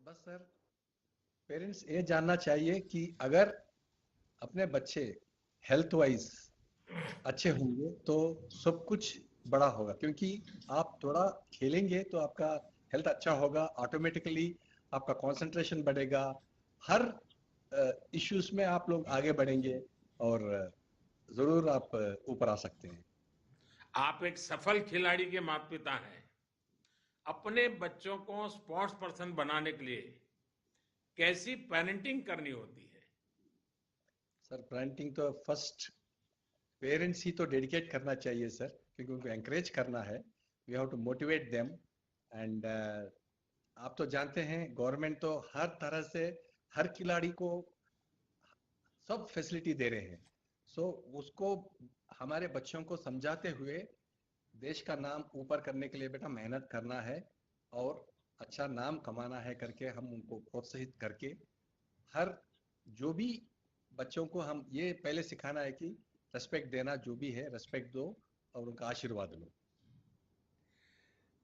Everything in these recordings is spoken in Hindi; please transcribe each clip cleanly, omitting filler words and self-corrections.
बस सर, पेरेंट्स ये जानना चाहिए कि अगर अपने बच्चे हेल्थ वाइज अच्छे होंगे तो सब कुछ बड़ा होगा, क्योंकि आप थोड़ा खेलेंगे तो आपका हेल्थ अच्छा होगा, ऑटोमेटिकली आपका कंसंट्रेशन बढ़ेगा, हर इश्यूज में आप लोग आगे बढ़ेंगे और जरूर आप ऊपर आ सकते हैं। आप एक सफल खिलाड़ी के माता पिता हैं। अपने बच्चों को स्पोर्ट्स पर्सन बनाने के लिए कैसी पेरेंटिंग करनी होती है? सर, पेरेंटिंग तो फर्स्ट पेरेंट्स ही तो डेडिकेट करना चाहिए सर, क्योंकि उनको एंकरेज करना है। We have to motivate them. And आप तो जानते हैं गवर्नमेंट तो हर तरह से हर खिलाड़ी को सब फैसिलिटी दे रहे हैं। सो उसको हमारे बच्चों को समझाते हुए देश का नाम ऊपर करने के लिए बेटा मेहनत करना है और अच्छा नाम कमाना है करके हम उनको प्रोत्साहित करके हर जो भी बच्चों को हम ये पहले सिखाना है कि रेस्पेक्ट देना, जो भी है रेस्पेक्ट दो और उनका आशीर्वाद लो।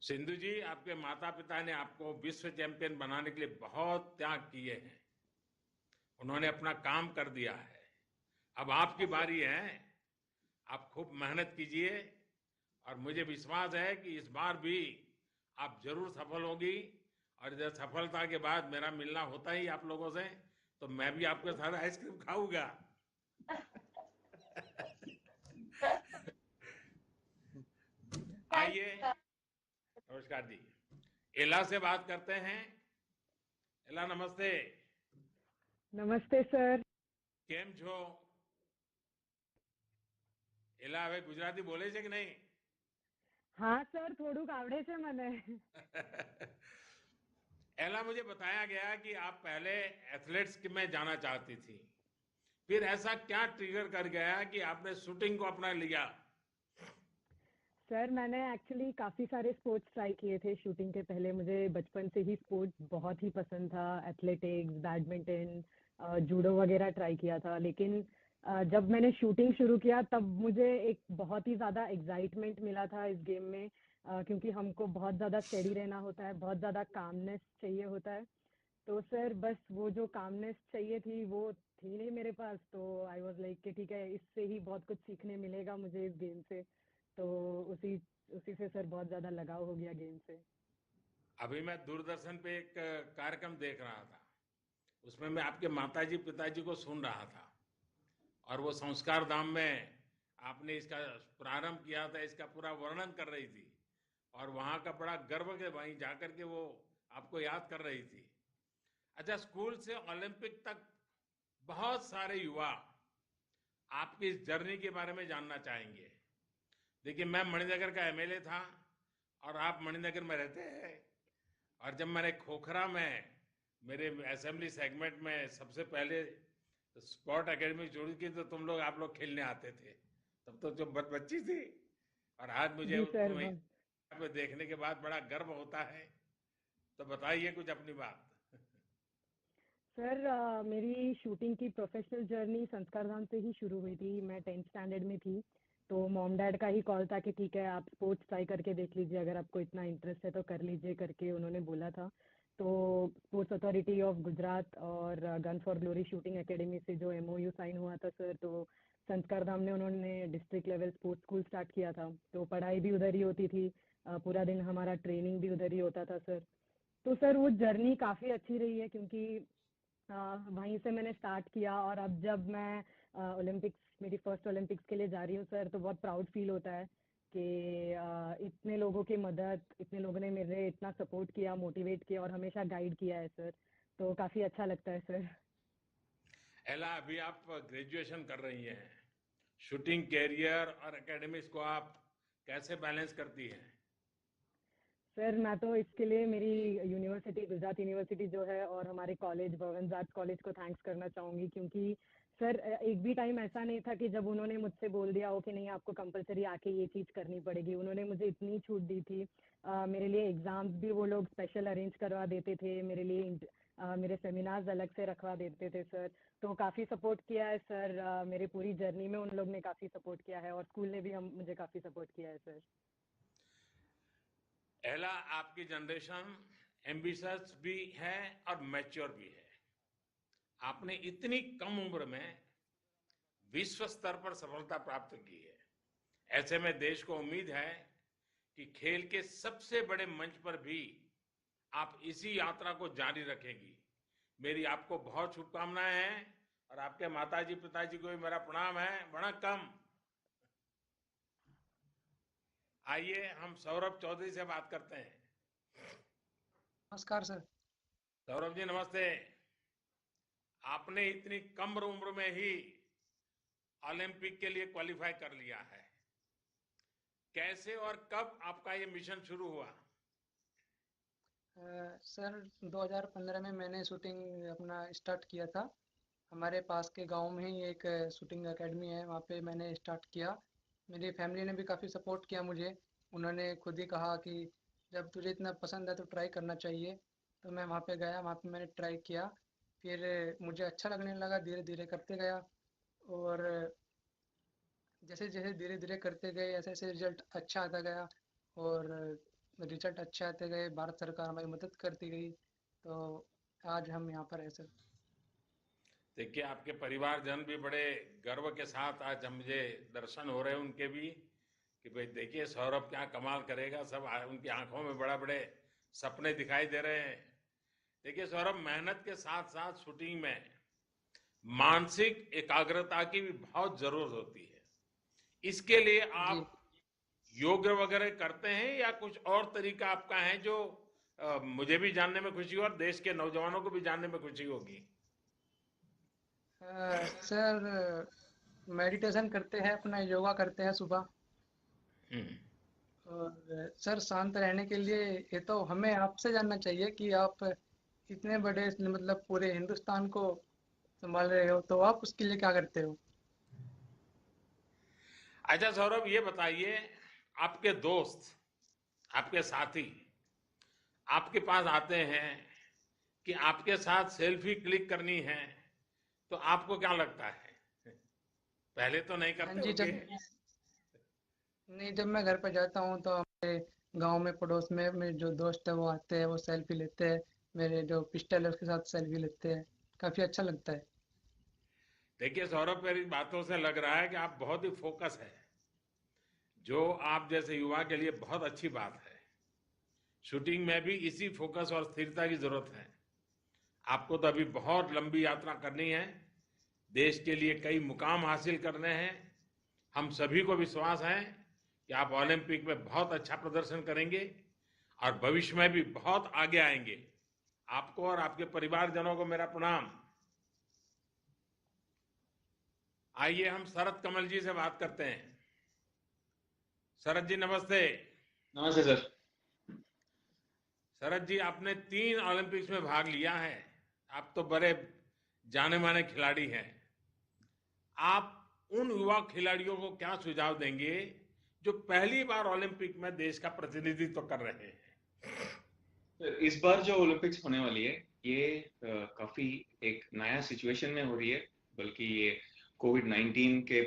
सिंधु जी, आपके माता पिता ने आपको विश्व चैंपियन बनाने के लिए बहुत त्याग किए हैं। उन्होंने अपना काम कर दिया है। अब आपकी बारी है। आप खूब मेहनत कीजिए और मुझे विश्वास है कि इस बार भी आप जरूर सफल होगी। और जब सफलता के बाद मेरा मिलना होता ही आप लोगों से, तो मैं भी आपके साथ आइसक्रीम खाऊंगा। आइए, नमस्कार जी। एला से बात करते हैं। एला, नमस्ते। नमस्ते सर। केम छो? एला હવે ગુજરાતી બોલે છે કે નહીં? हाँ सर, થોડુંક આવડે છે મને। एला, मुझे बताया गया कि आप पहले एथलेट्स में जाना चाहती थी, फिर ऐसा क्या ट्रिगर कर गया कि आपने शूटिंग को अपना लिया? सर मैंने एक्चुअली काफ़ी सारे स्पोर्ट्स ट्राई किए थे शूटिंग के पहले। मुझे बचपन से ही स्पोर्ट्स बहुत ही पसंद था। एथलेटिक्स, बैडमिंटन, जूडो वगैरह ट्राई किया था। लेकिन जब मैंने शूटिंग शुरू किया तब मुझे एक बहुत ही ज़्यादा एक्साइटमेंट मिला था इस गेम में, क्योंकि हमको बहुत ज़्यादा स्टेडी रहना होता है, बहुत ज़्यादा कामनेस चाहिए होता है। तो सर बस वो जो कामनेस चाहिए थी वो थी नहीं मेरे पास। तो आई वाज लाइक कि ठीक है, इससे ही बहुत कुछ सीखने मिलेगा मुझे इस गेम से। तो उसी उसी से सर बहुत ज़्यादा लगाव हो गया गेम से। अभी मैं दूरदर्शन पे एक कार्यक्रम देख रहा था। उसमें मैं आपके माताजी पिताजी को सुन रहा था और वो संस्कार धाम में आपने इसका प्रारंभ किया था, इसका पूरा वर्णन कर रही थी। और वहां का बड़ा गर्व के वहीं जाकर के वो आपको याद कर रही थी। अच्छा, स्कूल से ओलंपिक तक बहुत सारे युवा आपकी इस जर्नी के बारे में जानना चाहेंगे। देखिए, मैं मणिनगर का एमएलए था और आप मणिनगर में रहते हैं। और जब मैंने खोखरा में मेरे असेंबली सेगमेंट में सबसे पहले स्पोर्ट एकेडमी शुरू की, तो आप लोग खेलने आते थे। तब तो जो बच्ची थी। और आज मुझे जी सर। तुम्हें में देखने के बाद बड़ा गर्व होता है। तो बताइए कुछ अपनी बात। सर मेरी शूटिंग की प्रोफेशनल जर्नी संस्कार धाम से ही शुरू हुई थी। मैं 10th स्टैंडर्ड में थी, तो मॉम डैड का ही कॉल था कि ठीक है आप स्पोर्ट्स ट्राई करके देख लीजिए, अगर आपको इतना इंटरेस्ट है तो कर लीजिए करके उन्होंने बोला था। तो स्पोर्ट्स अथॉरिटी ऑफ गुजरात और gun for glory shooting academy से जो एमओयू साइन हुआ था सर, तो संस्कार धाम ने उन्होंने district level sports school start किया था। तो पढ़ाई भी उधर ही होती थी, पूरा दिन हमारा ट्रेनिंग भी उधर ही होता था सर। तो सर वो जर्नी काफ़ी अच्छी रही है, क्योंकि वहीं से मैंने स्टार्ट किया। और अब जब मैं ओलंपिक्स, मेरी फर्स्ट ओलंपिक्स के लिए जा रही हूँ सर, तो बहुत प्राउड फील होता है कि इतने लोगों की मदद, इतने लोगों ने मेरे इतना सपोर्ट किया, मोटिवेट किया और हमेशा गाइड किया है सर। तो काफ़ी अच्छा लगता है सर। एला, अभी आप ग्रेजुएशन कर रही हैं। शूटिंग कैरियर और एकेडमिक्स को आप कैसे बैलेंस करती हैं? सर मैं तो इसके लिए मेरी यूनिवर्सिटी, गुजरात यूनिवर्सिटी जो है, और हमारे कॉलेज भवनजात कॉलेज को थैंक्स करना चाहूँगी। क्योंकि सर एक भी टाइम ऐसा नहीं था कि जब उन्होंने मुझसे बोल दिया हो कि नहीं आपको कंपलसरी आके ये चीज़ करनी पड़ेगी। उन्होंने मुझे इतनी छूट दी थी। मेरे लिए एग्ज़ाम्स भी वो लोग स्पेशल अरेंज करवा देते थे मेरे लिए। मेरे सेमिनार्स अलग से रखवा देते थे सर। तो काफ़ी सपोर्ट किया है सर। मेरे पूरी जर्नी में उन लोग ने काफ़ी सपोर्ट किया है और स्कूल ने भी हम मुझे काफ़ी सपोर्ट किया है सर। एला, आपकी जनरेशन एम्बिशियस भी है और मैच्योर भी है। आपने इतनी कम उम्र में विश्व स्तर पर सफलता प्राप्त की है। ऐसे में देश को उम्मीद है कि खेल के सबसे बड़े मंच पर भी आप इसी यात्रा को जारी रखेंगी। मेरी आपको बहुत शुभकामनाएं हैं और आपके माताजी पिताजी को भी मेरा प्रणाम है। वणक्कम। आइए हम सौरभ चौधरी से बात करते हैं। नमस्कार सर। सौरभ जी नमस्ते। आपने इतनी कम उम्र में ही ओलंपिक के लिए क्वालिफाई कर लिया है। कैसे और कब आपका ये मिशन शुरू हुआ? सर 2015 में मैंने शूटिंग अपना स्टार्ट किया था। हमारे पास के गांव में ही एक शूटिंग एकेडमी है, वहाँ पे मैंने स्टार्ट किया। मेरी फैमिली ने भी काफ़ी सपोर्ट किया मुझे। उन्होंने खुद ही कहा कि जब तुझे इतना पसंद है तो ट्राई करना चाहिए। तो मैं वहाँ पे गया, वहाँ पे मैंने ट्राई किया। फिर मुझे अच्छा लगने लगा, धीरे धीरे करते गया। और जैसे जैसे धीरे धीरे करते गए ऐसे ऐसे रिजल्ट अच्छा आता गया। और रिजल्ट अच्छे आते गए, भारत सरकार हमारी मदद करती गई। तो आज हम यहाँ पर हैं सर। देखिए आपके परिवारजन भी बड़े गर्व के साथ आज मुझे दर्शन हो रहे हैं उनके भी कि भाई देखिए सौरभ क्या कमाल करेगा। सब उनकी आंखों में बड़ा बड़े सपने दिखाई दे रहे हैं। देखिए सौरभ, मेहनत के साथ साथ शूटिंग में मानसिक एकाग्रता की भी बहुत जरूरत होती है। इसके लिए जी आप योग वगैरह करते हैं या कुछ और तरीका आपका है जो मुझे भी जानने में खुशी हो और देश के नौजवानों को भी जानने में खुशी होगी? सर मेडिटेशन करते हैं, अपना योगा करते हैं सुबह। हम्म। और सर शांत रहने के लिए ये तो हमें आपसे जानना चाहिए कि आप इतने बड़े मतलब पूरे हिंदुस्तान को संभाल रहे हो, तो आप उसके लिए क्या करते हो? अच्छा सौरभ, ये बताइए, आपके दोस्त, आपके साथी आपके पास आते हैं कि आपके साथ सेल्फी क्लिक करनी है, तो आपको क्या लगता है? पहले तो नहीं हाँ करते जी, होंगे। जब मैं घर पर जाता हूँ तो हमारे गांव में पड़ोस में मेरे जो दोस्त है वो आते हैं, वो सेल्फी लेते हैं। मेरे जो पिस्टल है उसके साथ सेल्फी लेते हैं। काफी अच्छा लगता है। देखिए सौरभ, मेरी बातों से लग रहा है कि आप बहुत ही फोकस है, जो आप जैसे युवा के लिए बहुत अच्छी बात है। शूटिंग में भी इसी फोकस और स्थिरता की जरूरत है। आपको तो अभी बहुत लंबी यात्रा करनी है, देश के लिए कई मुकाम हासिल करने हैं। हम सभी को विश्वास है कि आप ओलंपिक में बहुत अच्छा प्रदर्शन करेंगे और भविष्य में भी बहुत आगे आएंगे। आपको और आपके परिवारजनों को मेरा प्रणाम। आइए हम शरद कमल जी से बात करते हैं। शरद जी नमस्ते। नमस्ते सर। शरद जी, आपने 3 ओलंपिक्स में भाग लिया है। आप तो बड़े जाने माने खिलाड़ी हैं। आप उन युवा खिलाड़ियों को क्या सुझाव देंगे जो पहली बार ओलंपिक में देश का प्रतिनिधित्व कर रहे हैं? इस बार जो ओलंपिक्स होने वाली है ये काफी एक नया सिचुएशन में हो रही है, बल्कि ये कोविड-19 के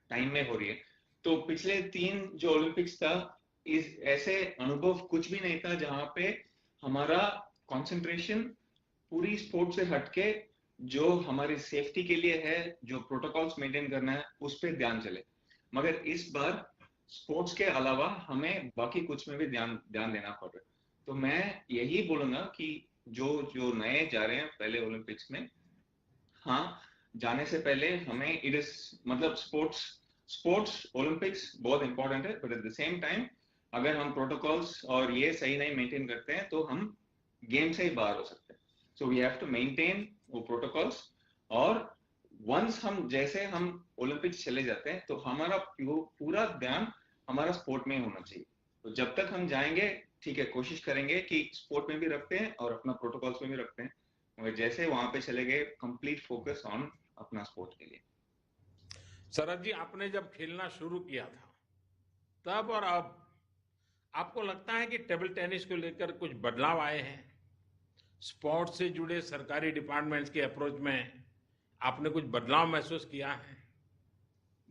टाइम में हो रही है। तो पिछले 3 जो ओलंपिक्स था, इस ऐसे अनुभव कुछ भी नहीं था जहां पे हमारा कंसंट्रेशन पूरी स्पोर्ट से हटके जो हमारी सेफ्टी के लिए है, जो प्रोटोकॉल्स मेंटेन करना है, उस पर ध्यान चले। मगर इस बार स्पोर्ट्स के अलावा हमें बाकी कुछ में भी ध्यान देना पड़ रहा है। तो मैं यही बोलूंगा कि जो जो नए जा रहे हैं पहले ओलंपिक्स में, हाँ, जाने से पहले हमें इट इज मतलब स्पोर्ट्स ओलंपिक्स बहुत इंपॉर्टेंट है, but at the same time अगर हम प्रोटोकॉल्स और ये सही नहीं मेंटेन करते हैं तो हम गेम से ही बाहर हो सकते हैं। So we have to maintain वो प्रोटोकॉल्स। और वंस हम ओलंपिक्स चले जाते हैं तो हमारा पूरा ध्यान हमारा स्पोर्ट में होना चाहिए। तो जब तक हम जाएंगे, ठीक है, कोशिश करेंगे कि स्पोर्ट में भी रखते हैं और अपना प्रोटोकॉल्स में भी रखते हैं, मगर जैसे वहां पे चले गए कंप्लीट फोकस ऑन अपना स्पोर्ट के लिए। शरद जी, आपने जब खेलना शुरू किया था तब और अब आपको लगता है कि टेबल टेनिस को लेकर कुछ बदलाव आए हैं? स्पोर्ट्स से जुड़े सरकारी डिपार्टमेंट्स के अप्रोच में आपने कुछ बदलाव महसूस किया है?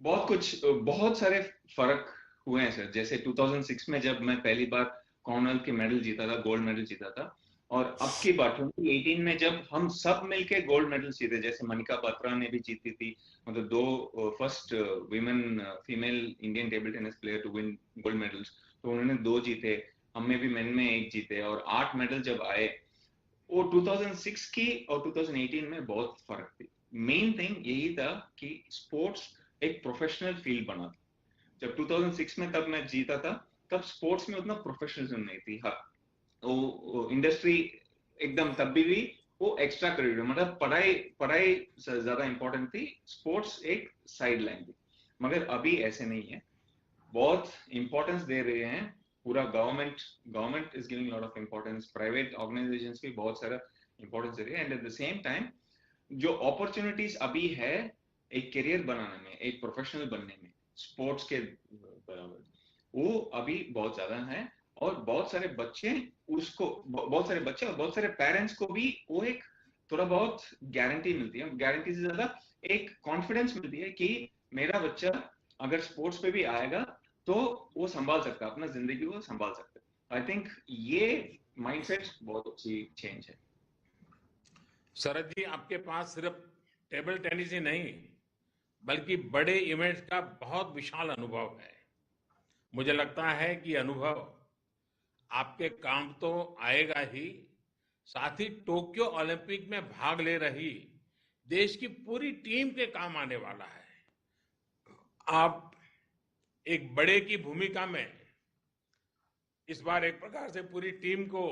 बहुत सारे फर्क हुए हैं सर। जैसे 2006 में जब मैं पहली बार कॉर्नल के मेडल जीता था, गोल्ड मेडल जीता था। और अब की बात 2018 में जब हम सब मिलके गोल्ड मेडल जीते, जैसे मनिका बत्रा ने भी जीती थी, मतलब दो first women female Indian table tennis player to win gold medals, तो उन्होंने 2 जीते, हमने भी मेन में 1 जीते, और 8 मेडल जब आए, वो 2006 की और 2018 में बहुत फर्क थी। मेन थिंग यही था कि स्पोर्ट्स एक प्रोफेशनल फील्ड बना था। जब 2006 में तब मैं जीता था, तब स्पोर्ट्स में उतना प्रोफेशनलिज्म नहीं थी। हाँ, वो इंडस्ट्री एकदम तब भी वो एक्स्ट्रा करिकुलर, मतलब पढ़ाई पढ़ाई ज्यादा इंपॉर्टेंट थी, स्पोर्ट्स एक साइड लाइन थी। मगर अभी ऐसे नहीं है, बहुत इंपॉर्टेंस दे रहे हैं। पूरा government is giving lot of importance, private organisations भी बहुत सारा इंपॉर्टेंस दे रहे हैं, and at the same time जो अपॉर्चुनिटीज अभी है एक करियर बनाने में, एक प्रोफेशनल बनने में स्पोर्ट्स के बराबर, वो अभी बहुत ज्यादा है। और बहुत सारे बच्चे और बहुत सारे पेरेंट्स को भी वो एक थोड़ा बहुत गारंटी मिलती है, गारंटी से ज्यादा एक कॉन्फिडेंस मिलती है कि मेरा बच्चा अगर स्पोर्ट्स पे भी आएगा तो वो संभाल सकता है, अपना जिंदगी को संभाल सकता है। आई थिंक ये माइंडसेट बहुत अच्छी चेंज है। शरद जी, आपके पास सिर्फ टेबल टेनिस ही नहीं बल्कि बड़े इवेंट्स का बहुत विशाल अनुभव है। मुझे लगता है कि अनुभव आपके काम तो आएगा ही, साथ ही टोक्यो ओलंपिक में भाग ले रही देश की पूरी टीम के काम आने वाला है। आप एक बड़े की भूमिका में इस बार एक प्रकार से पूरी टीम को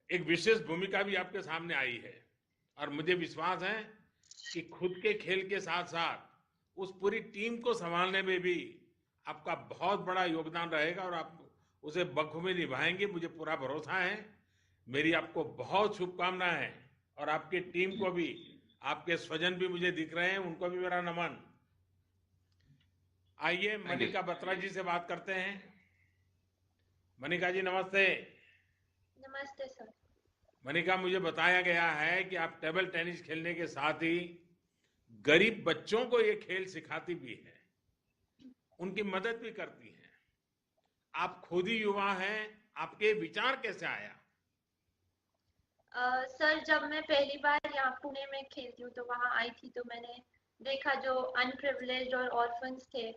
एक विशेष भूमिका भी आपके सामने आई है, और मुझे विश्वास है कि खुद के खेल के साथ साथ उस पूरी टीम को संभालने में भी आपका बहुत बड़ा योगदान रहेगा और आप उसे बखूबी निभाएंगे, मुझे पूरा भरोसा है। मेरी आपको बहुत शुभकामनाएं हैं, और आपकी टीम को भी, आपके स्वजन भी मुझे दिख रहे हैं, उनको भी मेरा नमन। आइए मनिका बत्रा जी से बात करते हैं। मनिका जी नमस्ते। नमस्ते सर। मनिका, मुझे बताया गया है कि आप टेबल टेनिस खेलने के साथ ही गरीब बच्चों को ये खेल सिखाती भी है, उनकी मदद भी करती हैं। आप खुद ही युवा हैं, आपके विचार कैसे आया? सर, जब मैं पहली बार यहाँ पुणे में खेलती हूँ तो वहाँ आई थी, तो मैंने देखा जो अनप्रिविलेज्ड और ऑर्फन्स थे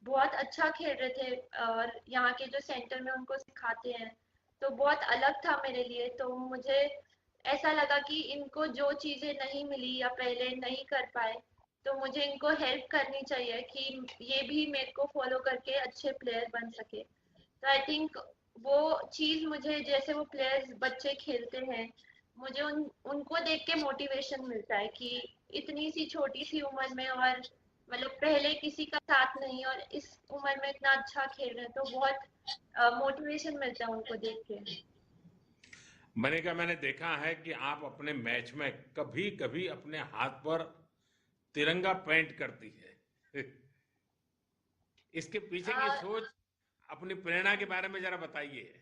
बहुत अच्छा खेल रहे थे, और यहाँ के जो सेंटर में उनको सिखाते हैं तो बहुत अलग था मेरे लिए। तो मुझे ऐसा लगा कि इनको जो चीज़ें नहीं मिली या पहले नहीं कर पाए, तो मुझे इनको हेल्प करनी चाहिए कि ये भी मेरे को फॉलो करके अच्छे प्लेयर बन सके। तो आई थिंक वो चीज़ मुझे, जैसे वो प्लेयर्स बच्चे खेलते हैं, मुझे उनको देख के मोटिवेशन मिलता है कि इतनी सी छोटी सी उम्र में, और मतलब पहले किसी का साथ नहीं, और इस उम्र में इतना अच्छा खेल रहे हैं, तो बहुत मोटिवेशन मिलता है उनको देख के। मैंने देखा है कि आप अपने मैच में कभी कभी अपने हाथ पर तिरंगा पेंट करती है। इसके पीछे की सोच, अपनी प्रेरणा के बारे में जरा बताइए।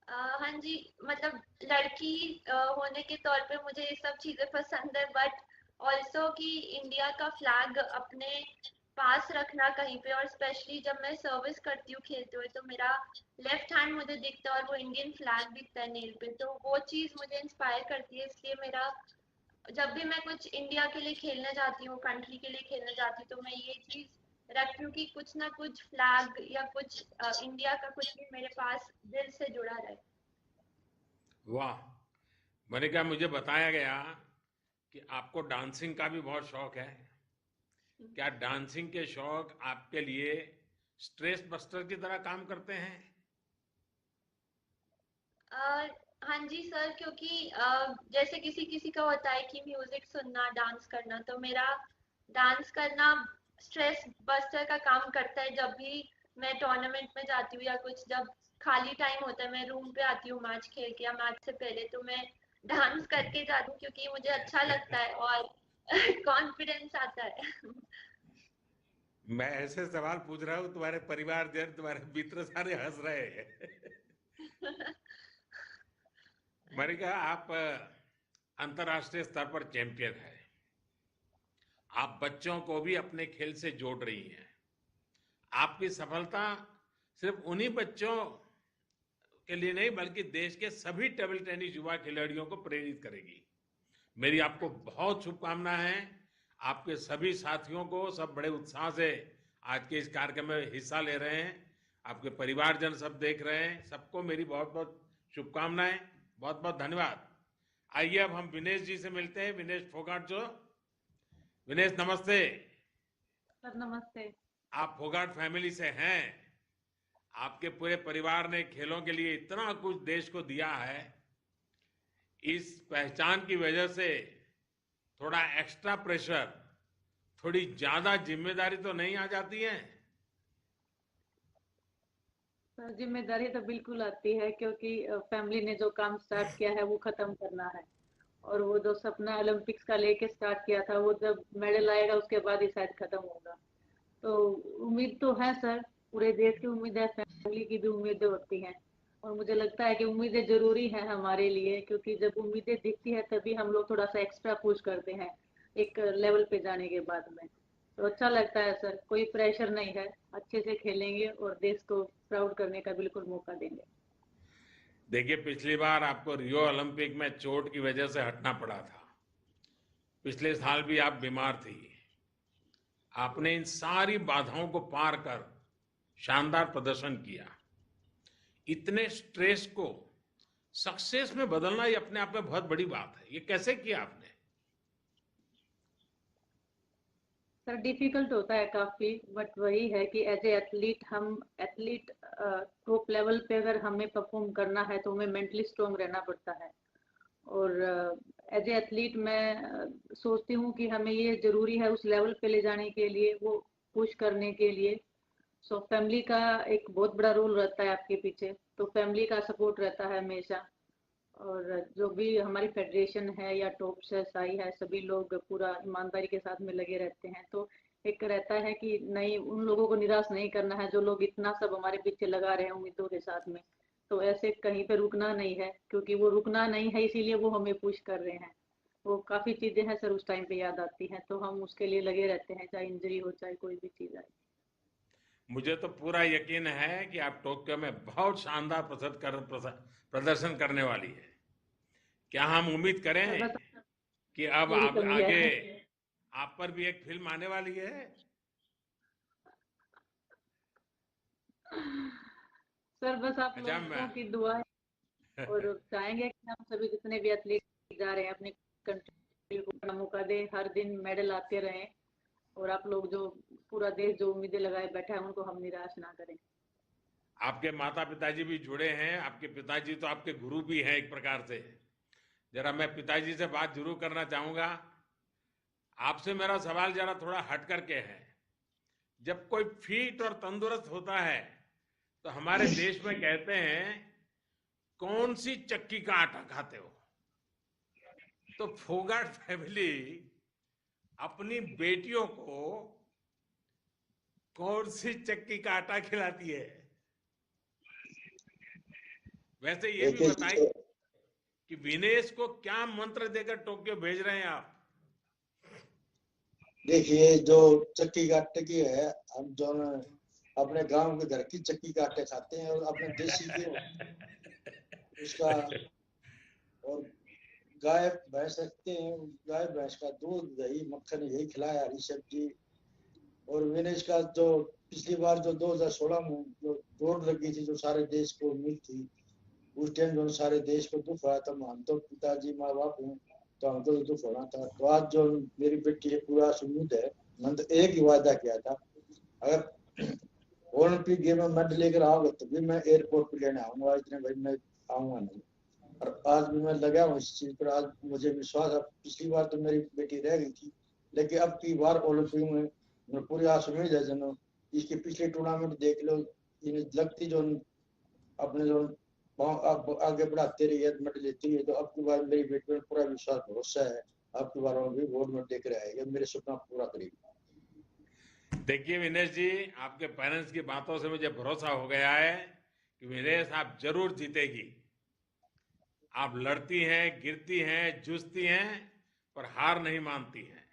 हाँ जी, मतलब लड़की होने के तौर पे मुझे ये सब चीज़ें पसंद है, बट ऑल्सो कि इंडिया का फ्लैग अपने पास रखना कहीं पे, और स्पेशली जब मैं सर्विस करती हूँ खेलते हुए तो मेरा लेफ्ट हैंड मुझे दिखता है और वो इंडियन फ्लैग दिखता है नेल पे, तो वो चीज़ मुझे इंस्पायर करती है। इसलिए मेरा, जब भी मैं कुछ इंडिया के लिए खेलने जाती हूँ, कंट्री के लिए खेलने जाती हूँ, तो मैं ये चीज़ रखती हूँ कि कुछ ना कुछ फ्लैग या कुछ इंडिया का कुछ भी मेरे पास दिल से जुड़ा रहे। वाह। मुझे बताया गया कि आपको डांसिंग का भी बहुत शौक है। क्या डांसिंग के शौक आपके लिए स्ट्रेस बस्टर की तरह काम करते हैं? हाँ जी सर, क्योंकि जैसे किसी किसी का होता है कि म्यूजिक सुनना, डांस करना, तो मेरा डांस करना स्ट्रेस बस्टर का काम करता है। जब भी मैं टूर्नामेंट में जाती हूँ या कुछ, जब खाली टाइम होता है, मैं रूम पे आती हूँ मैच खेल के या मैच से पहले, तो मैं डांस करके जाती हूँ क्योंकि मुझे अच्छा लगता है और कॉन्फिडेंस आता है। मैं ऐसे सवाल पूछ रहा हूँ, तुम्हारे परिवारजन, तुम्हारे मित्र सारे हंस रहे हैं। मनिका, आप अंतर्राष्ट्रीय स्तर पर चैंपियन है। आप बच्चों को भी अपने खेल से जोड़ रही हैं। आपकी सफलता सिर्फ उन्हीं बच्चों के लिए नहीं बल्कि देश के सभी टेबल टेनिस युवा खिलाड़ियों को प्रेरित करेगी। मेरी आपको बहुत शुभकामनाएं हैं। आपके सभी साथियों को सब बड़े उत्साह से आज के इस कार्यक्रम में हिस्सा ले रहे हैं। आपके परिवारजन सब देख रहे हैं। सबको मेरी बहुत बहुत शुभकामनाएं। बहुत बहुत धन्यवाद। आइए अब हम विनेश जी से मिलते हैं। विनेश फोगाट जो। विनेश नमस्ते। सर नमस्ते। आप फोगाट फैमिली से हैं। आपके पूरे परिवार ने खेलों के लिए इतना कुछ देश को दिया है। इस पहचान की वजह से थोड़ा एक्स्ट्रा प्रेशर, थोड़ी ज्यादा जिम्मेदारी तो नहीं आ जाती है? सर जिम्मेदारी तो बिल्कुल आती है, क्योंकि फैमिली ने जो काम स्टार्ट किया है वो खत्म करना है। और वो जो सपना ओलंपिक्स का लेके स्टार्ट किया था वो जब मेडल आएगा उसके बाद ही शायद खत्म होगा। तो उम्मीद तो है सर, पूरे देश की उम्मीद है, फैमिली की भी उम्मीदें होती हैं। और मुझे लगता है कि उम्मीदें जरूरी हैं हमारे लिए, क्योंकि जब उम्मीदें दिखती है तभी हम लोग थोड़ा सा एक्स्ट्रा पुश करते हैं एक लेवल पे जाने के बाद में। तो अच्छा लगता है सर, कोई प्रेशर नहीं है, अच्छे से खेलेंगे और देश को प्राउड करने का बिल्कुल मौका देंगे। देखिए, पिछली बार आपको रियो ओलंपिक में चोट की वजह से हटना पड़ा था। पिछले साल भी आप बीमार थी। आपने इन सारी बाधाओं को पार कर शानदार प्रदर्शन किया। इतने स्ट्रेस को सक्सेस में बदलना ये अपने आप में बहुत बड़ी बात है। ये कैसे किया आपने? सर डिफिकल्ट होता है काफी, बट वही है कि एज ए एथलीट, हम एथलीट टॉप लेवल पे अगर हमें परफॉर्म करना है तो हमें मेंटली स्ट्रांग रहना पड़ता है। और एज ए एथलीट मैं सोचती हूँ कि हमें ये जरूरी है उस लेवल पे ले जाने के लिए, वो पुश करने के लिए। सो फैमिली का एक बहुत बड़ा रोल रहता है आपके पीछे, तो फैमिली का सपोर्ट रहता है हमेशा। और जो भी हमारी फेडरेशन है या टॉप से साई है, सभी लोग पूरा ईमानदारी के साथ में लगे रहते हैं। तो एक रहता है कि नहीं, उन लोगों को निराश नहीं करना है जो लोग इतना सब हमारे पीछे लगा रहे हैं उम्मीदों के साथ में। तो ऐसे कहीं पे रुकना नहीं है, क्योंकि वो रुकना नहीं है इसीलिए वो हमें पुश कर रहे हैं। वो काफी चीजें हैं सर उस टाइम पे याद आती हैं, तो हम उसके लिए लगे रहते हैं, चाहे इंजरी हो चाहे कोई भी चीज आए। मुझे तो पूरा यकीन है कि आप टोक्यो में बहुत शानदार प्रदर्शन करने वाली है। क्या हम उम्मीद करें बस कि अब यही आप तो है। आगे आप पर भी एक फिल्म आने वाली है? सर बस आप अच्छा, लोगों की दुआ है, और चाहेंगे कि हम सभी जितने भी एथलीट जा रहे हैं अपनी कंट्री को अपना मौका दें, हर दिन मेडल आते रहें। और आप लोग जो पूरा देश जो उम्मीदें लगाए बैठा है उनको हम निराश ना करें। आपके माता पिताजी भी जुड़े हैं। आपके पिताजी तो आपके गुरु भी हैं एक प्रकार से। जरा मैं पिताजी से बात जरूर करना चाहूंगा। आपसे मेरा सवाल जरा थोड़ा हट करके है। जब कोई फिट और तंदुरुस्त होता है तो हमारे देश में कहते हैं, कौन सी चक्की का आटा खाते हो? तो फोगाट फैमिली अपनी बेटियों को कौन सी चक्की का आटा खिलाती है? वैसे ये भी बताइए कि विनेश को क्या मंत्र देकर टोक्यो भेज रहे हैं आप? देखिए, जो चक्की का आटे की है, हम जो अपने गांव के घर की चक्की का आटे खाते हैं और अपने देसी घी उसका, और गाय भैंस रखते हैं, गाय भैंस का दूध दही मक्खन यही खिलाया, हरी सब्जी। और विनेश का जो पिछली बार जो 2016 में जो दौड़ लगी थी, जो सारे देश को उम्मीद थी, उस टाइम जो सारे देश को दुख हुआ था, हम तो पिताजी माँ बाप हैं तो हमको तो दुख होना था। तो आज जो मेरी बेटी है पूरा उम्मीद है, मैंने तो एक ही वादा किया था, अगर ओलंपिक गेम में मेडल लेकर आओगे तो भी मैं एयरपोर्ट पे लेने आऊंगा, इतने भाई मैं आऊंगा नहीं। और आज भी मैं लगा हूँ इस चीज पर। आज मुझे विश्वास है, पिछली बार तो मेरी बेटी रह गई थी, लेकिन अब की बार ओलंपिक में पूरी आस उम्मीद है। जनो इसके पिछले टूर्नामेंट देख लो, इन्हें लगती जो अपने जो अब आगे बढ़ाते रही है, मेडल लेती है, तो अब की बार मेरी बेटी में पूरा विश्वास भरोसा है, अब की बार भी गोल्ड मेडल लेकर आएगा, मेरे सपना पूरा करेगी। देखिए विनेश जी, आपके पेरेंट्स की बातों से मुझे भरोसा हो गया है कि विनेश आप जरूर जीतेगी। आप लड़ती हैं, गिरती हैं, जूझती हैं, पर हार नहीं मानती हैं।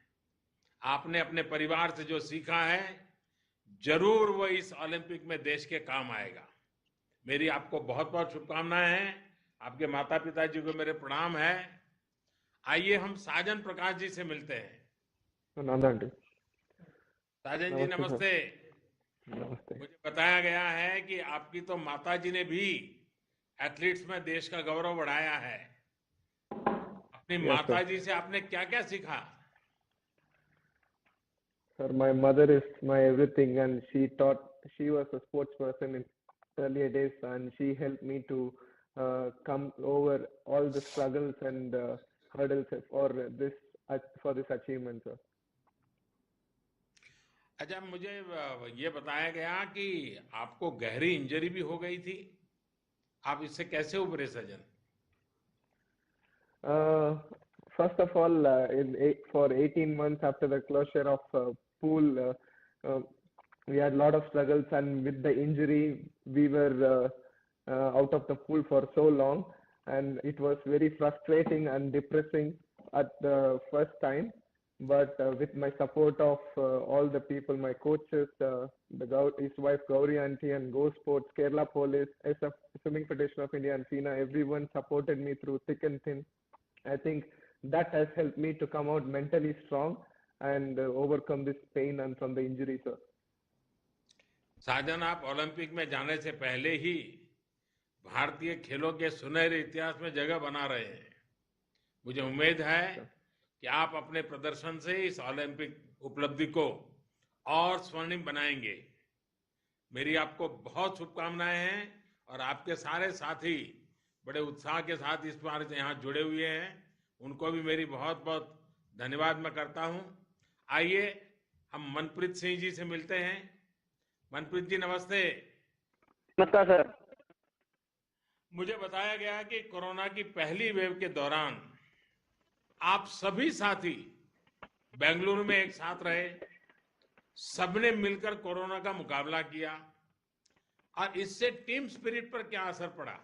आपने अपने परिवार से जो सीखा है, जरूर वो इस ओलंपिक में देश के काम आएगा। मेरी आपको बहुत बहुत शुभकामनाएं हैं। आपके माता पिता जी को मेरे प्रणाम है। आइए हम साजन प्रकाश जी से मिलते हैं। नांदा साजन जी नमस्ते। नमस्ते। मुझे बताया गया है कि आपकी तो माता जी ने भी एथलीट्स में देश का गौरव बढ़ाया है। अपनी Yes, माता sir. जी से आपने क्या क्या सीखा? Sir, my mother is my everything, and she was a sports person in earlier days, and she helped me to come over all the struggles and hurdles for this achievement, sir. अच्छा, मुझे ये बताया गया कि आपको गहरी इंजरी भी हो गई थी। आप इससे कैसे उभरे सजन? First of all, for 18 months after the closure of pool, we had a lot of struggles, and with the injury, we were out of the pool for so long, and it was very frustrating and depressing at the first time. But with my support of all the people, my coaches, his wife Gauri Aunty, and Go Sports, Kerala Police, SF, Swimming Federation of India, and FINA, everyone supported me through thick and thin. I think that has helped me to come out mentally strong and overcome this pain and from the injury, sir. साजन, आप ओलंपिक में जाने से पहले ही भारतीय खेलों के सुनहरे इतिहास में जगह बना रहे हैं। मुझे उम्मीद है कि आप अपने प्रदर्शन से इस ओलंपिक उपलब्धि को और स्वर्णिम बनाएंगे। मेरी आपको बहुत शुभकामनाएं हैं और आपके सारे साथी बड़े उत्साह के साथ इस बार यहाँ जुड़े हुए हैं, उनको भी मेरी बहुत बहुत धन्यवाद मैं करता हूँ। आइए हम मनप्रीत सिंह जी से मिलते हैं। मनप्रीत जी नमस्ते। नमस्कार सर। मुझे बताया गया कि कोरोना की पहली वेव के दौरान आप सभी साथी बेंगलुरु में एक साथ रहे, सबने मिलकर कोरोना का मुकाबला किया, और इससे टीम स्पिरिट पर क्या असर पड़ा?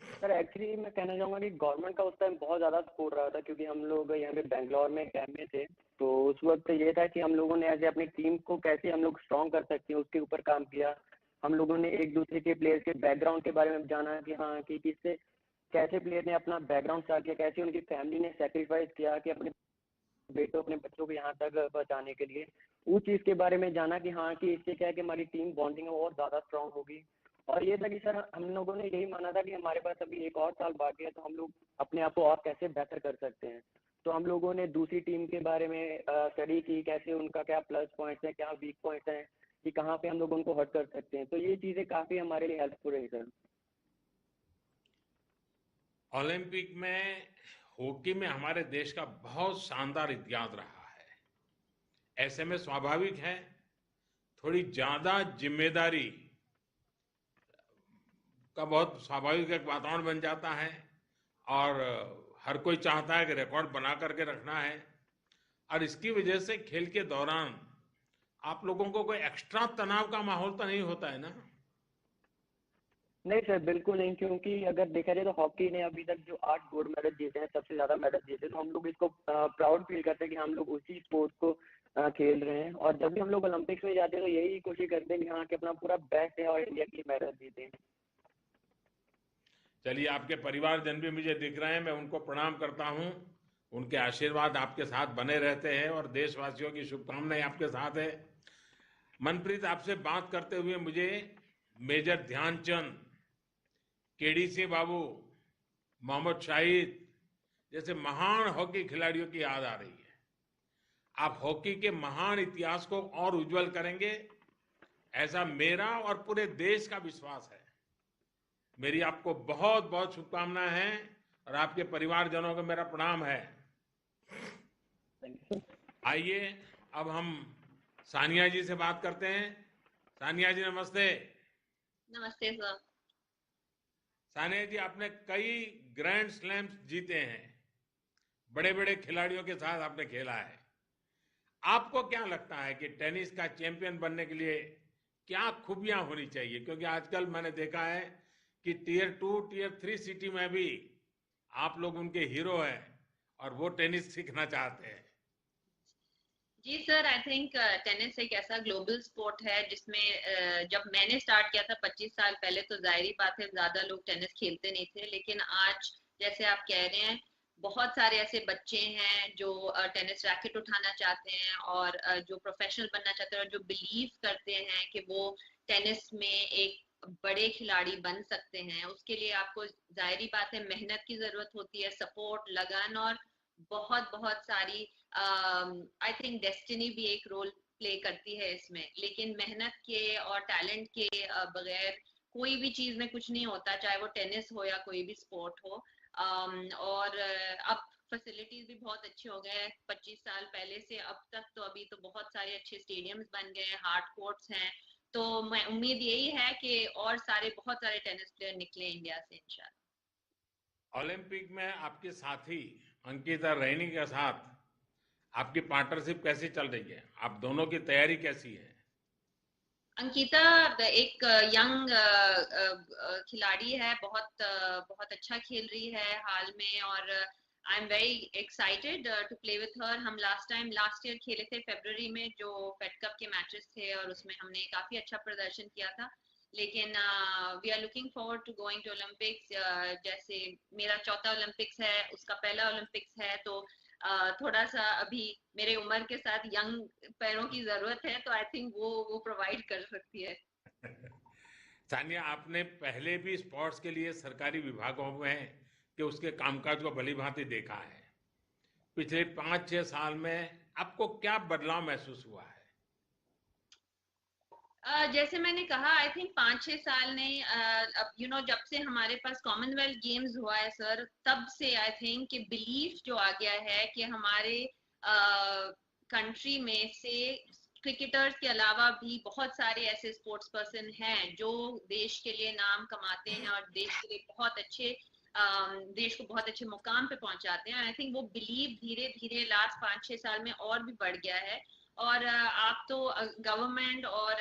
सर एक्चुअली मैं कहना चाहूंगा कि गवर्नमेंट का उस टाइम बहुत ज़्यादा सपोर्ट रहा था, क्योंकि हम लोग यहाँ पे बेंगलोर में कैंप में थे, तो उस वक्त ये था कि हम लोगों ने ऐसे अपनी टीम को कैसे हम लोग स्ट्रॉन्ग कर सकते हैं उसके ऊपर काम किया। हम लोगों ने एक दूसरे के प्लेयर्स के बैकग्राउंड के बारे में जाना कि हाँ कि किससे कैसे प्लेयर ने अपना बैकग्राउंड स्टार्ट किया, कैसे उनकी फैमिली ने सेक्रीफाइस किया कि अपने बेटों अपने बच्चों को यहाँ तक पहुँचाने के लिए। उस चीज़ के बारे में जाना कि हाँ कि इससे क्या है कि हमारी टीम बॉन्डिंग है वो और ज़्यादा स्ट्रॉन्ग होगी। और ये था कि सर हम लोगों ने यही माना था कि हमारे पास अभी एक और साल बाकी है, तो हम लोग अपने आप को और कैसे बेहतर कर सकते हैं। तो हम लोगों ने दूसरी टीम के बारे में स्टडी की, कैसे उनका क्या प्लस पॉइंट्स हैं, क्या वीक पॉइंट्स हैं, कि कहाँ पे हम लोग उनको हर्ट कर सकते हैं। तो ये चीज़ें काफ़ी हमारे लिए हेल्पफुल रही सर। ओलंपिक में हॉकी में हमारे देश का बहुत शानदार इतिहास रहा है। ऐसे में स्वाभाविक है थोड़ी ज्यादा जिम्मेदारी का बहुत स्वाभाविक एक वातावरण बन जाता है, और हर कोई चाहता है कि रिकॉर्ड बना करके रखना है, और इसकी वजह से खेल के दौरान आप लोगों को कोई एक्स्ट्रा तनाव का माहौल तो नहीं होता है ना? नहीं सर बिल्कुल नहीं, क्योंकि अगर देखा जाए तो हॉकी ने अभी तक जो 8 गोल्ड मेडल जीते हैं, सबसे ज्यादा मेडल जीते, तो हम लोग इसको प्राउड फील करते हैं कि हम लोग उसी स्पोर्ट को खेल रहे हैं। और जब भी हम लोग ओलंपिक्स में जाते हैं तो यही कोशिश करते हैं कि हाँ कि अपना पूरा बेस्ट है और इंडिया की मेडल जीते। चलिए, आपके परिवारजन भी मुझे दिख रहे हैं, मैं उनको प्रणाम करता हूं। उनके आशीर्वाद आपके साथ बने रहते हैं और देशवासियों की शुभकामनाएं आपके साथ है। मनप्रीत, आपसे बात करते हुए मुझे मेजर ध्यानचंद, केडी सिंह बाबू, मोहम्मद शाहिद जैसे महान हॉकी खिलाड़ियों की याद आ रही है। आप हॉकी के महान इतिहास को और उज्जवल करेंगे, ऐसा मेरा और पूरे देश का विश्वास है। मेरी आपको बहुत बहुत शुभकामनाएं हैं और आपके परिवारजनों को मेरा प्रणाम है। आइए अब हम सानिया जी से बात करते हैं। सानिया जी नमस्ते। नमस्ते सर। सानिया जी, आपने कई ग्रैंड स्लैम्स जीते हैं, बड़े बड़े खिलाड़ियों के साथ आपने खेला है। आपको क्या लगता है कि टेनिस का चैंपियन बनने के लिए क्या खूबियां होनी चाहिए? क्योंकि आजकल मैंने देखा है कि टियर 2, टियर 3 सिटी में भी आप लोग उनके हीरो हैं और वो टेनिस सीखना चाहते हैं। जी सर, आई थिंक टेनिस एक ऐसा ग्लोबल स्पोर्ट है जिसमें जब मैंने स्टार्ट किया था 25 साल पहले, तो जाहिर बात है ज्यादा लोग टेनिस खेलते नहीं थे, लेकिन आज जैसे आप कह रहे हैं बहुत सारे ऐसे बच्चे हैं जो टेनिस रैकेट उठाना चाहते हैं और जो प्रोफेशनल बनना चाहते हैं और जो बिलीव करते हैं कि वो टेनिस में एक बड़े खिलाड़ी बन सकते हैं। उसके लिए आपको जाहिर बात है मेहनत की जरूरत होती है, सपोर्ट, लगन और बहुत बहुत सारी आई थिंक डेस्टिनी भी एक रोल प्ले करती है इसमें। लेकिन मेहनत के और टैलेंट के बगैर कोई भी चीज में कुछ नहीं होता, चाहे वो टेनिस हो या कोई भी स्पोर्ट हो। और अब फैसिलिटीज भी बहुत अच्छे हो गए हैं 25 साल पहले से अब तक। तो अभी तो बहुत सारे अच्छे स्टेडियम्स बन गए हैं, हार्ड कोर्ट्स हैं। तो मैं उम्मीद यही है कि और सारे बहुत सारे टेनिस प्लेयर निकले इंडिया से इंशाल्लाह। ओलंपिक में आपके साथी अंकिता रैनी के साथ आपकी पार्टनरशिप कैसी चल रही है? आप दोनों की तैयारी कैसी है? अंकिता एक यंग खिलाड़ी है, बहुत अच्छा खेल रही है हाल में, और I am very excited to play with her. हम लास्ट ईयर खेले थे फरवरी में जो फेड कप के मैचेस थे, और उसमें हमने काफी अच्छा प्रदर्शन किया था। लेकिन we are looking forward to going to Olympics. जैसे मेरा चौथा ओलंपिक्स है, उसका पहला ओलंपिक्स है, तो थोड़ा सा अभी मेरे उम्र के साथ यंग पैरों की जरूरत है, तो आई थिंक वो प्रोवाइड कर सकती है। सानिया, आपने पहले भी स्पोर्ट्स के लिए सरकारी विभागों में कि उसके कामकाज को भली भांति देखा है। पिछले 5-6 साल में आपको क्या बदलाव महसूस हुआ है? जैसे मैंने कहा, आई थिंक 5-6 साल ने अब जब से हमारे पास कॉमनवेल्थ गेम्स हुआ है सर, तब से आई थिंक कि बिलीफ जो आ गया है कि हमारे कंट्री में से क्रिकेटर्स के अलावा भी बहुत सारे ऐसे स्पोर्ट्स पर्सन हैं जो देश के लिए नाम कमाते हैं और देश के लिए देश को बहुत अच्छे मुकाम पे पहुंचाते हैं। आई थिंक वो बिलीव धीरे धीरे लास्ट 5-6 साल में और भी बढ़ गया है। और आप तो गवर्नमेंट और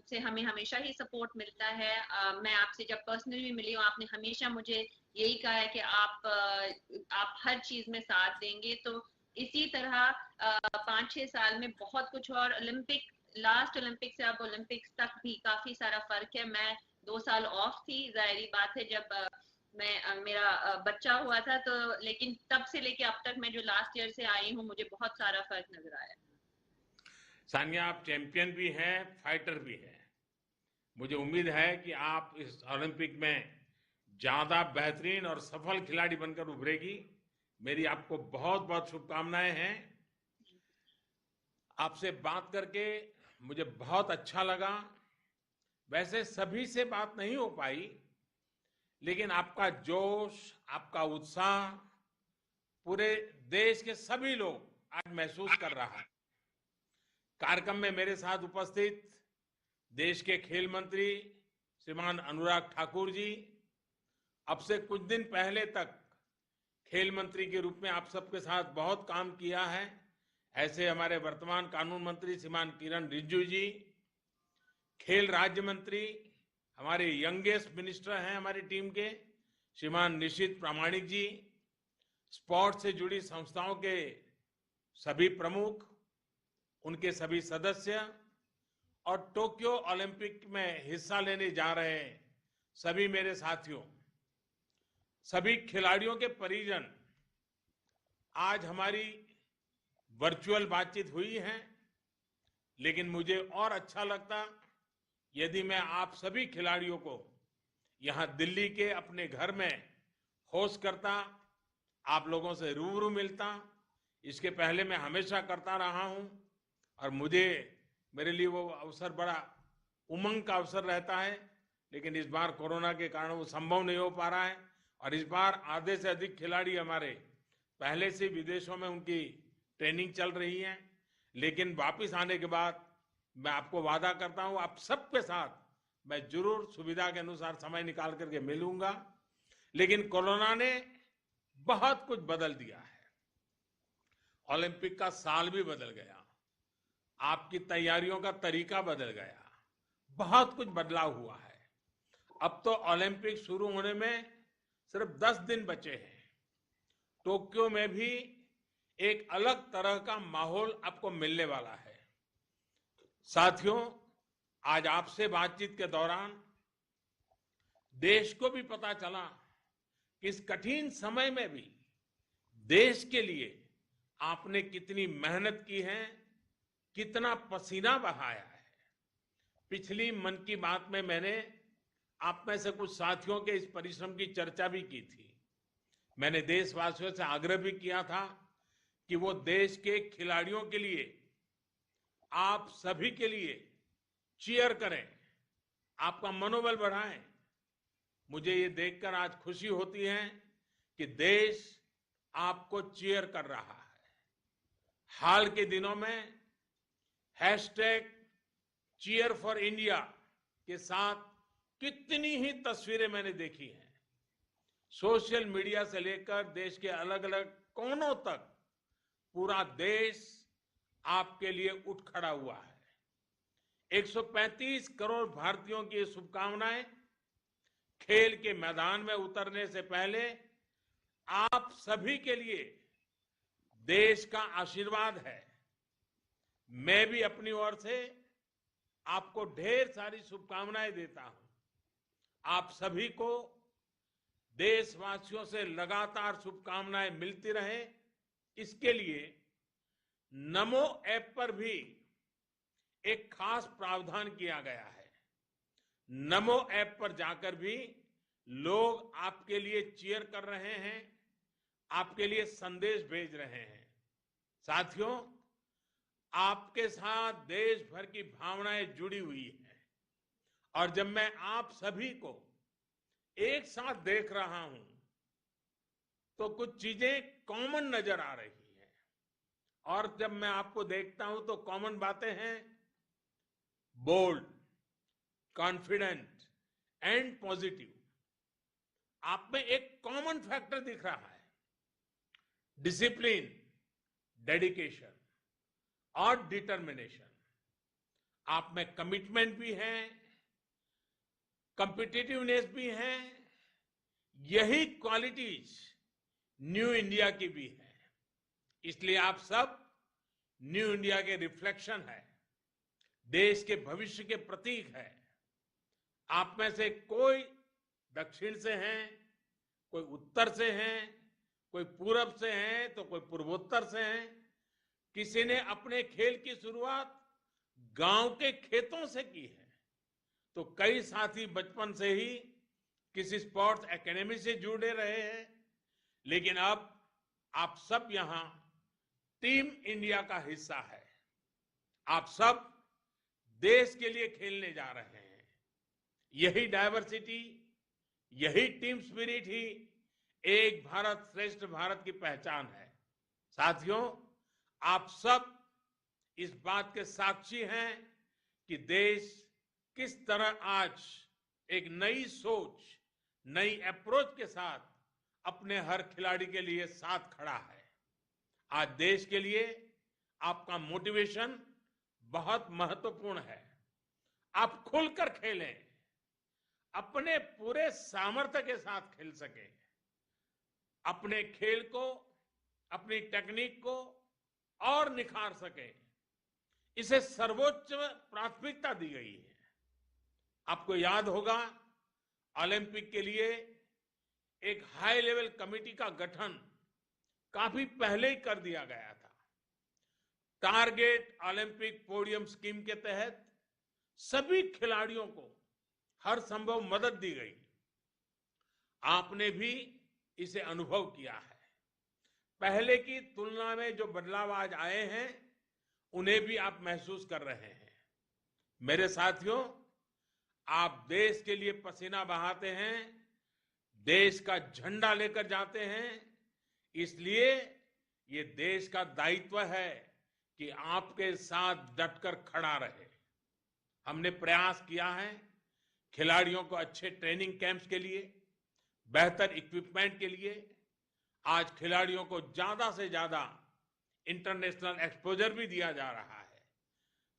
से हमें हमेशा ही सपोर्ट मिलता है। मैं आपसे जब पर्सनली मिली हूँ, आपने हमेशा मुझे यही कहा है कि आप हर चीज में साथ देंगे। तो इसी तरह 5-6 साल में बहुत कुछ, और लास्ट ओलंपिक से अब ओलंपिक्स तक भी काफी सारा फर्क है। मैं 2 साल ऑफ थी, जाहिर बात है, जब मेरा बच्चा हुआ था, तो लेकिन तब से लेके अब तक मैं जो लास्ट ईयर से आई हूँ, मुझे बहुत सारा फर्क नजर आया। सानिया, आप चैंपियन भी हैं, फाइटर भी हैं। मुझे उम्मीद है कि आप इस ओलंपिक में ज्यादा बेहतरीन और सफल खिलाड़ी बनकर उभरेगी। मेरी आपको बहुत बहुत शुभकामनाएं हैं। आपसे बात करके मुझे बहुत अच्छा लगा। वैसे सभी से बात नहीं हो पाई, लेकिन आपका जोश, आपका उत्साह पूरे देश के सभी लोग आज महसूस कर रहा है। कार्यक्रम में मेरे साथ उपस्थित देश के खेल मंत्री श्रीमान अनुराग ठाकुर जी, अब से कुछ दिन पहले तक खेल मंत्री के रूप में आप सबके साथ बहुत काम किया है। ऐसे हमारे वर्तमान कानून मंत्री श्रीमान किरण रिजिजू जी, खेल राज्य मंत्री हमारे यंगेस्ट मिनिस्टर हैं हमारी टीम के श्रीमान निशित प्रामाणिक जी, स्पोर्ट्स से जुड़ी संस्थाओं के सभी प्रमुख, उनके सभी सदस्य, और टोक्यो ओलंपिक में हिस्सा लेने जा रहे सभी मेरे साथियों, सभी खिलाड़ियों के परिजन। आज हमारी वर्चुअल बातचीत हुई है, लेकिन मुझे और अच्छा लगता यदि मैं आप सभी खिलाड़ियों को यहां दिल्ली के अपने घर में होस्ट करता, आप लोगों से रूबरू मिलता। इसके पहले मैं हमेशा करता रहा हूं, और मेरे लिए वो अवसर बड़ा उमंग का अवसर रहता है। लेकिन इस बार कोरोना के कारण वो संभव नहीं हो पा रहा है, और इस बार आधे से अधिक खिलाड़ी हमारे पहले से विदेशों में उनकी ट्रेनिंग चल रही है। लेकिन वापिस आने के बाद मैं आपको वादा करता हूं, आप सबके साथ मैं जरूर सुविधा के अनुसार समय निकाल करके मिलूंगा। लेकिन कोरोना ने बहुत कुछ बदल दिया है। ओलंपिक का साल भी बदल गया, आपकी तैयारियों का तरीका बदल गया, बहुत कुछ बदलाव हुआ है। अब तो ओलंपिक शुरू होने में सिर्फ 10 दिन बचे हैं। टोक्यो में भी एक अलग तरह का माहौल आपको मिलने वाला है। साथियों, आज आपसे बातचीत के दौरान देश को भी पता चला कि इस कठिन समय में भी देश के लिए आपने कितनी मेहनत की है, कितना पसीना बहाया है। पिछली मन की बात में मैंने आप में से कुछ साथियों के इस परिश्रम की चर्चा भी की थी। मैंने देशवासियों से आग्रह भी किया था कि वो देश के खिलाड़ियों के लिए, आप सभी के लिए चीयर करें, आपका मनोबल बढ़ाएं। मुझे ये देखकर आज खुशी होती है कि देश आपको चीयर कर रहा है। हाल के दिनों में हैशटैग चीयर फॉर इंडिया के साथ कितनी ही तस्वीरें मैंने देखी हैं। सोशल मीडिया से लेकर देश के अलग अलग कोनों तक पूरा देश आपके लिए उठ खड़ा हुआ है। 135 करोड़ भारतीयों की शुभकामनाएं। खेल के मैदान में उतरने से पहले आप सभी के लिए देश का आशीर्वाद है। मैं भी अपनी ओर से आपको ढेर सारी शुभकामनाएं देता हूं। आप सभी को देशवासियों से लगातार शुभकामनाएं मिलती रहे, इसके लिए नमो ऐप पर भी एक खास प्रावधान किया गया है। नमो ऐप पर जाकर भी लोग आपके लिए चीयर कर रहे हैं, आपके लिए संदेश भेज रहे हैं। साथियों, आपके साथ देश भर की भावनाएं जुड़ी हुई हैं और जब मैं आप सभी को एक साथ देख रहा हूं तो कुछ चीजें कॉमन नजर आ रही हैं। और जब मैं आपको देखता हूं तो कॉमन बातें हैं बोल्ड, कॉन्फिडेंट एंड पॉजिटिव। आप में एक कॉमन फैक्टर दिख रहा है, डिसिप्लिन, डेडिकेशन और डिटर्मिनेशन। आप में कमिटमेंट भी है, कॉम्पिटिटिवनेस भी है। यही क्वालिटीज न्यू इंडिया की भी है। इसलिए आप सब न्यू इंडिया के रिफ्लेक्शन है, देश के भविष्य के प्रतीक है। आप में से कोई दक्षिण से हैं, कोई उत्तर से हैं, कोई पूरब से हैं तो कोई पूर्वोत्तर से हैं। किसी ने अपने खेल की शुरुआत गांव के खेतों से की है, तो कई साथी बचपन से ही किसी स्पोर्ट्स एकेडमी से जुड़े रहे हैं। लेकिन अब आप सब यहां टीम इंडिया का हिस्सा है। आप सब देश के लिए खेलने जा रहे हैं। यही डायवर्सिटी, यही टीम स्पिरिट ही एक भारत श्रेष्ठ भारत की पहचान है। साथियों, आप सब इस बात के साक्षी हैं कि देश किस तरह आज एक नई सोच, नई अप्रोच के साथ अपने हर खिलाड़ी के लिए साथ खड़ा है। आज देश के लिए आपका मोटिवेशन बहुत महत्वपूर्ण है। आप खुलकर खेलें, अपने पूरे सामर्थ्य के साथ खेल सकें, अपने खेल को, अपनी टेक्निक को और निखार सकें। इसे सर्वोच्च प्राथमिकता दी गई है। आपको याद होगा, ओलंपिक के लिए एक हाई लेवल कमेटी का गठन काफी पहले ही कर दिया गया था। टारगेट ओलंपिक पोडियम स्कीम के तहत सभी खिलाड़ियों को हर संभव मदद दी गई। आपने भी इसे अनुभव किया है। पहले की तुलना में जो बदलाव आज आए हैं, उन्हें भी आप महसूस कर रहे हैं। मेरे साथियों, आप देश के लिए पसीना बहाते हैं, देश का झंडा लेकर जाते हैं। इसलिए ये देश का दायित्व है कि आपके साथ डटकर खड़ा रहे। हमने प्रयास किया है खिलाड़ियों को अच्छे ट्रेनिंग कैंप्स के लिए, बेहतर इक्विपमेंट के लिए। आज खिलाड़ियों को ज्यादा से ज्यादा इंटरनेशनल एक्सपोजर भी दिया जा रहा है।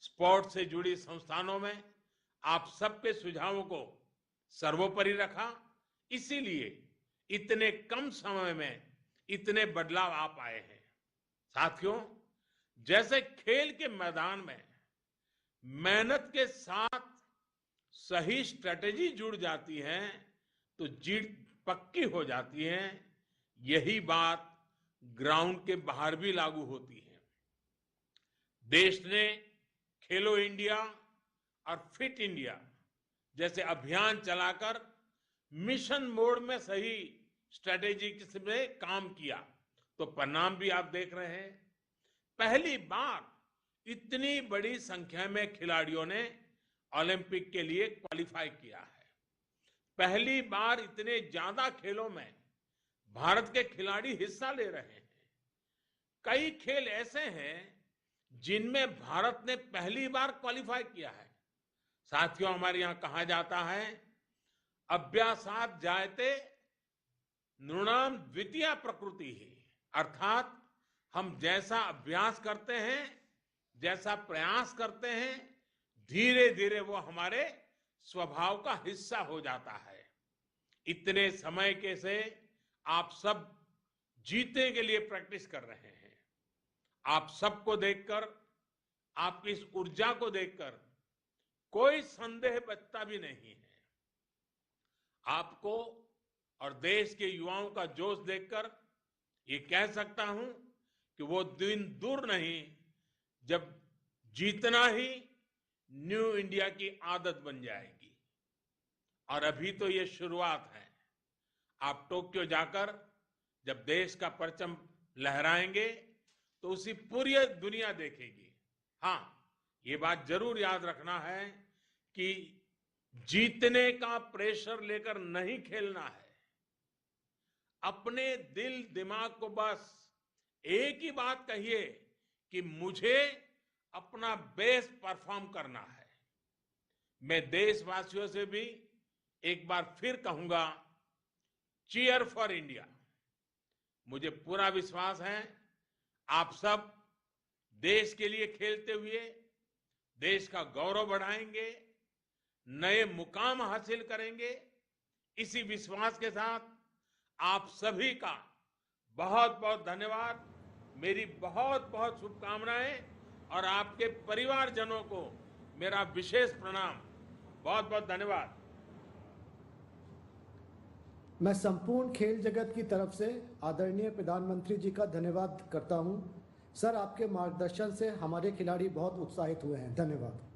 स्पोर्ट्स से जुड़ी संस्थानों में आप सबके सुझावों को सर्वोपरि रखा, इसीलिए इतने कम समय में इतने बदलाव आ पाए हैं। साथियों, जैसे खेल के मैदान में मेहनत के साथ सही स्ट्रेटेजी जुड़ जाती है तो जीत पक्की हो जाती है। यही बात ग्राउंड के बाहर भी लागू होती है। देश ने खेलो इंडिया और फिट इंडिया जैसे अभियान चलाकर मिशन मोड में सही स्ट्रेटेजी से काम किया, तो परिणाम भी आप देख रहे हैं। पहली बार इतनी बड़ी संख्या में खिलाड़ियों ने ओलंपिक के लिए क्वालिफाई किया है। पहली बार इतने ज्यादा खेलों में भारत के खिलाड़ी हिस्सा ले रहे हैं। कई खेल ऐसे हैं जिनमें भारत ने पहली बार क्वालिफाई किया है। साथियों, हमारे यहां कहा जाता है, अभ्यासात जायते नृणाम द्वितीया प्रकृति ही, अर्थात हम जैसा अभ्यास करते हैं, जैसा प्रयास करते हैं, धीरे धीरे वो हमारे स्वभाव का हिस्सा हो जाता है। इतने समय के से आप सब जीतने के लिए प्रैक्टिस कर रहे हैं। आप सबको देखकर, आपकी इस ऊर्जा को देखकर कोई संदेह बचता भी नहीं है। आपको और देश के युवाओं का जोश देखकर ये कह सकता हूं कि वो दिन दूर नहीं जब जीतना ही न्यू इंडिया की आदत बन जाएगी। और अभी तो ये शुरुआत है। आप टोक्यो जाकर जब देश का परचम लहराएंगे तो उसी पूरी दुनिया देखेगी। हाँ, ये बात जरूर याद रखना है कि जीतने का प्रेशर लेकर नहीं खेलना है। अपने दिल दिमाग को बस एक ही बात कहिए कि मुझे अपना बेस्ट परफॉर्म करना है। मैं देशवासियों से भी एक बार फिर कहूंगा, चीयर फॉर इंडिया। मुझे पूरा विश्वास है आप सब देश के लिए खेलते हुए देश का गौरव बढ़ाएंगे, नए मुकाम हासिल करेंगे। इसी विश्वास के साथ आप सभी का बहुत बहुत धन्यवाद, मेरी बहुत बहुत शुभकामनाएं और आपके परिवारजनों को मेरा विशेष प्रणाम। बहुत बहुत धन्यवाद। मैं संपूर्ण खेल जगत की तरफ से आदरणीय प्रधानमंत्री जी का धन्यवाद करता हूं। सर, आपके मार्गदर्शन से हमारे खिलाड़ी बहुत उत्साहित हुए हैं। धन्यवाद।